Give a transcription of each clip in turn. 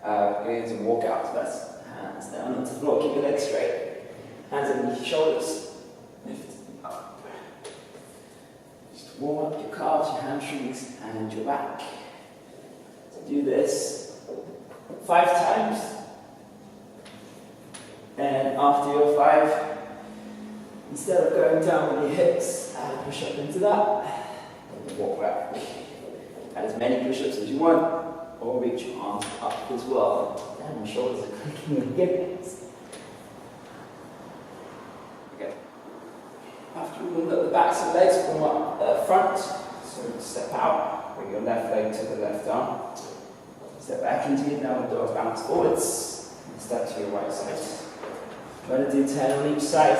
Going to walk out, that's hands down onto the floor, keep your legs straight. Hands underneath your shoulders, lift up. Just warm up your calves, your hamstrings, and your back. So do this 5 times. And after your 5, instead of going down with your hips, add a push up into that. And walk back. Add as many push-ups as you want. Or reach your arms up as well. Damn, my shoulders are clicking again. Okay. After we warm up the backs of the legs, warm up the front. So step out, bring your left leg to the left arm. Step back into your downward dog, bounce forwards. And step to your right side. Try to do 10 on each side.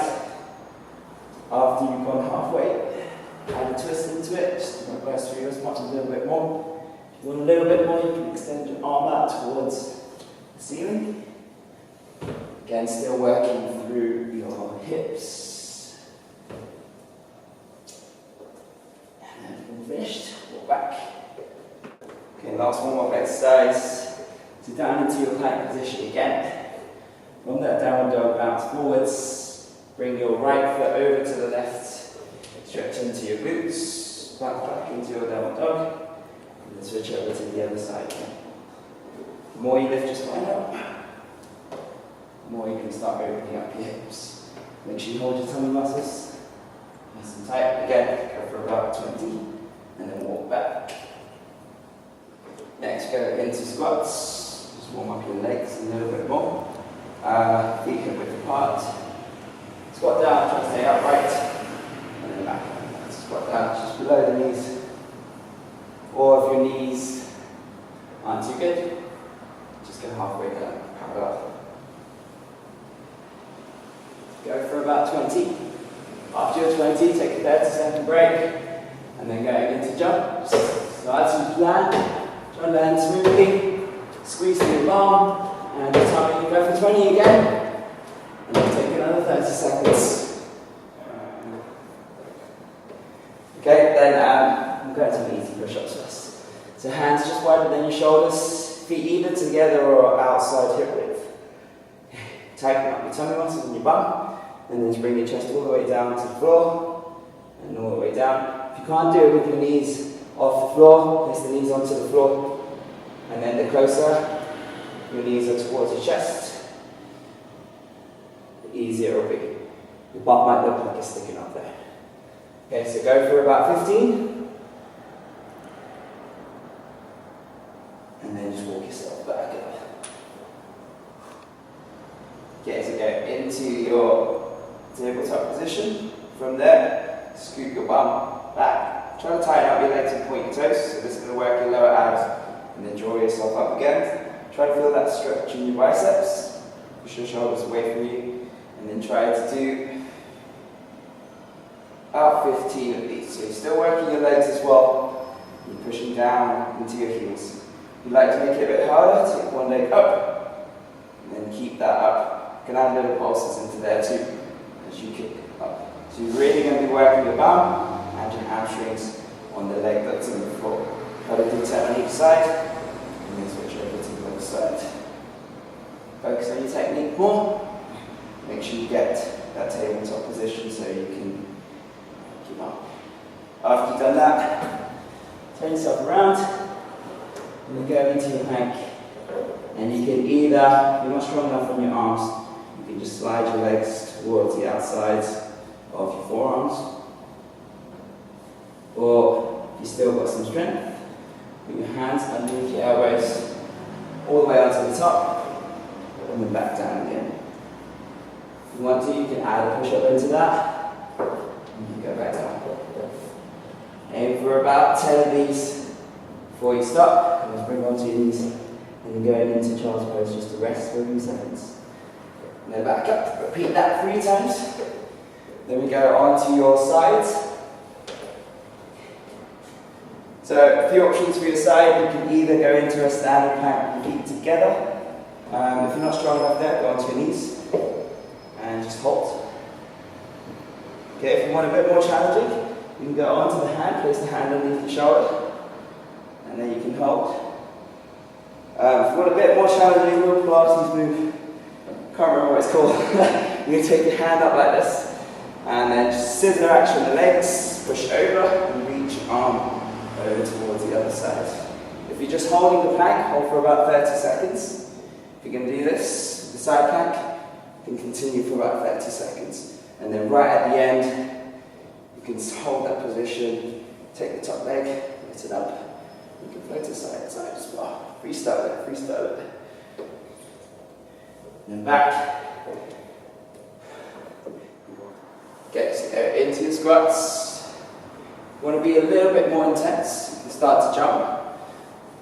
After you've gone halfway, add a twist into it. Just do my best for you as much as a little bit more. If you want a little bit more, you can extend your arm out towards the ceiling. Again, still working through your hips. And then when finished, walk back. Okay, last warm-up exercise. So down into your plank position again. From that downward dog, bounce forwards. Bring your right foot over to the left. Stretch into your glutes. Back into your downward dog. And switch over to the other side. The more you lift your spine up, the more you can start opening up your hips. Make sure you hold your tummy muscles nice and tight. Again, go for about 20, and then walk back. Next, go into squats. Just warm up your legs a little bit more. Feet hip width apart. Squat down, try to stay upright, and then back. Squat down just below the knees. Or if your knees aren't too good, just go halfway down, parallel. Go for about 20. After your 20, take a 30-second break, and then going into jumps. Start to land, try to land smoothly, squeeze through your arm, and the time you go for 20 again, and then take another 30 seconds. Okay, then I'm going to easy push-ups first. So hands just wider than your shoulders, feet either together or outside hip width. Tighten up your tummy muscles and your bum, and then just bring your chest all the way down to the floor, and all the way down. If you can't do it with your knees off the floor, place the knees onto the floor, and then the closer your knees are towards your chest, the easier it will be. Your butt might look like it's sticking up there. Okay, so go for about 15. And then just walk yourself back up. Okay, so go into your tabletop position. From there, scoop your bum back. Try to tighten up your legs and point your toes. So this is going to work your lower abs. And then draw yourself up again. Try to feel that stretch in your biceps. Push your shoulders away from you. And then try to do about 15 of these. So you're still working your legs as well. You're pushing down into your heels. If you'd like to make it a bit harder, take one leg up, and then keep that up. You can add little pulses into there too, as you kick up. So you're really going to be working your bum and your hamstrings on the leg that's on the floor. Try to do 10 on each side, and then switch over to the other side. Focus on your technique more. Make sure you get that tabletop position so you can keep up. After you've done that, turn yourself around. And then go into your plank, and you can either, if you're not strong enough on your arms, you can just slide your legs towards the outsides of your forearms, or if you've still got some strength, put your hands underneath your elbows, all the way onto the top, and then back down again. If you want to, you can add a push-up into that, and you can go back down. Aim for about 10 of these. Before you stop, just bring onto your knees, and then go into child's pose just to rest for a few seconds. And then back up, repeat that 3 times. Then we go onto your sides. So a few options for your side. You can either go into a standing plank with your feet together. If you're not strong enough there, go onto your knees and just hold. Okay, if you want a bit more challenging, you can go onto the hand, place the hand underneath the shoulder. And then you can hold. If you want a bit more challenging little Pilates move, can't remember what it's called. You're going to take your hand up like this, and then just scissor action the legs, push over, and reach your arm over towards the other side. If you're just holding the plank, hold for about 30 seconds. If you can do this, the side plank, you can continue for about 30 seconds. And then right at the end, you can hold that position, take the top leg, lift it up. You can float to side to side as well. Freestyle it, freestyle it. And back. Get into your squats. You want to be a little bit more intense. You can start to jump.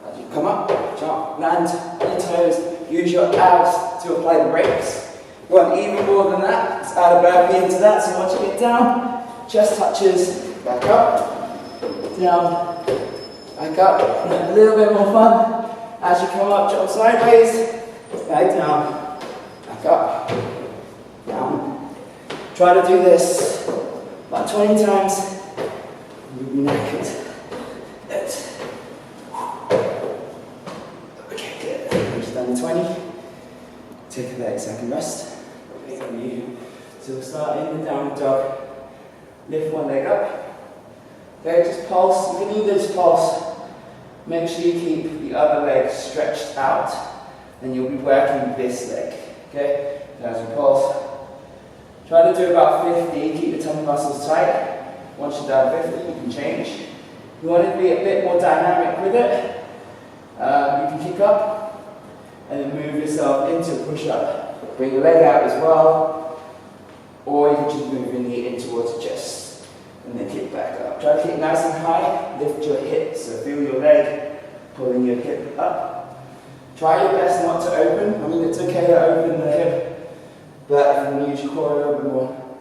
As you come up, jump, land on your toes, use your abs to apply the brakes. You want even more than that, let's add a burpee into that. So once you get down, chest touches, back up, down, back up. And a little bit more fun. As you come up, jump sideways, back down, back up, down. Try to do this about 20 times. You'll be knackered. Okay, good. Just done the 20. Take a 30-second rest. So we'll start in the downward dog. Lift one leg up. Okay, just pulse. You can either just pulse. Make sure you keep the other leg stretched out, and you'll be working this leg. Okay, as you pulse. Try to do about 50. Keep the tummy muscles tight. Once you're done 50, you can change. You want to be a bit more dynamic with it. You can kick up and then move yourself into a push-up. Bring your leg out as well, or you can just move your knee in towards your chest and then kick back up. Try to kick nice and high, lift your hips, so feel your leg pulling your hip up. Try your best not to open. I mean, it's okay to open the hip, but if you want to use your core a little bit more,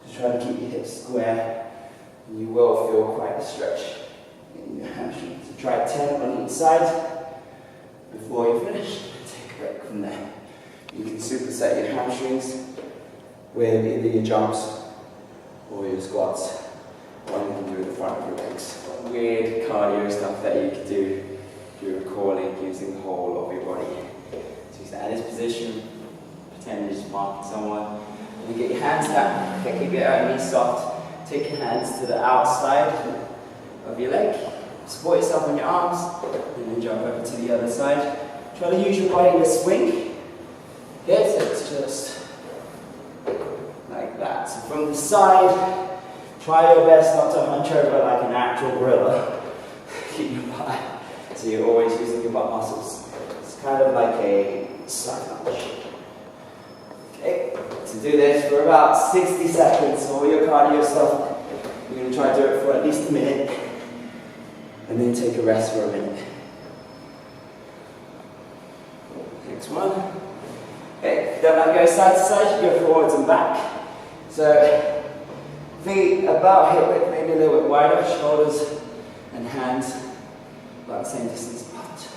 just try to keep your hips square, and you will feel quite a stretch in your hamstrings. So try 10 on each side before you finish. Take a break from there. You can superset your hamstrings with either your jumps or your squats, or you can do with the front of your legs. Weird cardio stuff that you can do if you're recalling using the whole of your body. So you stand in this position, pretend you're just marking someone, and you get your hands down. Okay, keep your knees soft. Take your hands to the outside of your leg. Support yourself on your arms, and then jump over to the other side. Try to use your body to swing. Okay, so it's just like that. So from the side, try your best not to hunch over like an actual gorilla. Keep your butt. So you're always using your butt muscles. It's kind of like a side lunge. Okay, so do this for about 60 seconds. All your cardio stuff. You're going to try to do it for at least a minute. And then take a rest for a minute. Next one. Okay, don't let go side to side, you go forwards and back. So, feet about hip width, maybe a little bit wider, shoulders and hands about the same distance apart.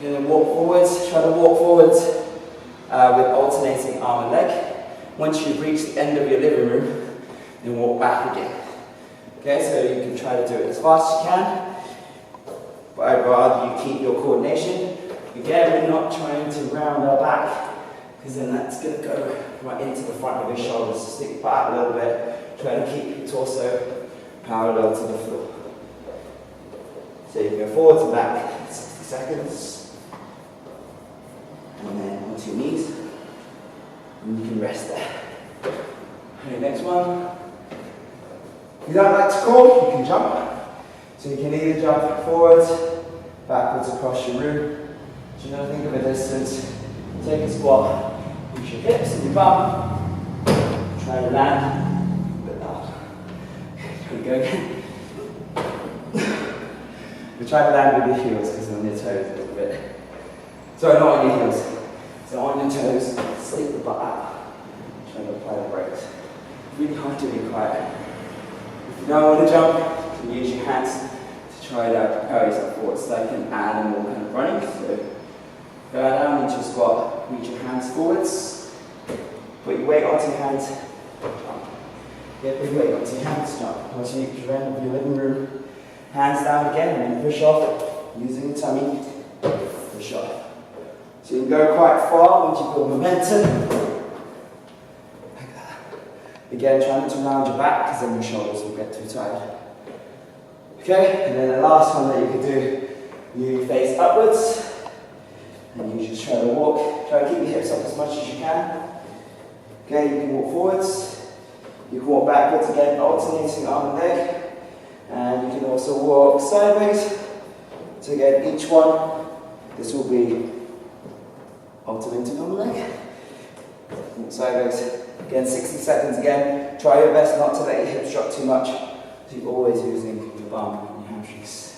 You're going to walk forwards, try to walk forwards with alternating arm and leg. Once you've reached the end of your living room, then walk back again. Okay, so you can try to do it as fast as you can, but I'd rather you keep your coordination. Again, we're not trying to round our back, because then that's going to go right into the front of your shoulders. So stick back a little bit. Try to keep your torso parallel to the floor. So you can go forwards and back, 60 seconds. And then onto your knees. And you can rest there. Okay, next one. If you don't like to crawl, you can jump. So you can either jump forwards, backwards across your room. So you gotta think of a distance. Take a squat. Push your hips and your bum. Try to land. But out. Here we go again. We try to land with your heels because on your toes a little bit. Sorry, not on your heels. So on your toes, slip the butt out. Try to apply the brakes. Really hard to be quiet. If you don't want to jump, you can use your hands to try to propel yourself forward. It's like an animal kind of running. So go down into a squat, reach your hands forwards, put your weight onto your hands, jump. Get big weight onto your hands, jump. Once you reach your end of your living room, hands down again, and then push off using the tummy. push off. So you can go quite far once you build momentum. Like that. Again, try not to round your back because then your shoulders will get too tired. Okay, and then the last one that you can do, you face upwards. And you just try to walk, try to keep your hips up as much as you can. Okay, you can walk forwards, you can walk backwards again, alternating arm and leg. And you can also walk sideways. So again, each one, this will be alternating arm and leg. Walk sideways. Again, 60 seconds again. Try your best not to let your hips drop too much. So you're always using your bum and your hamstrings.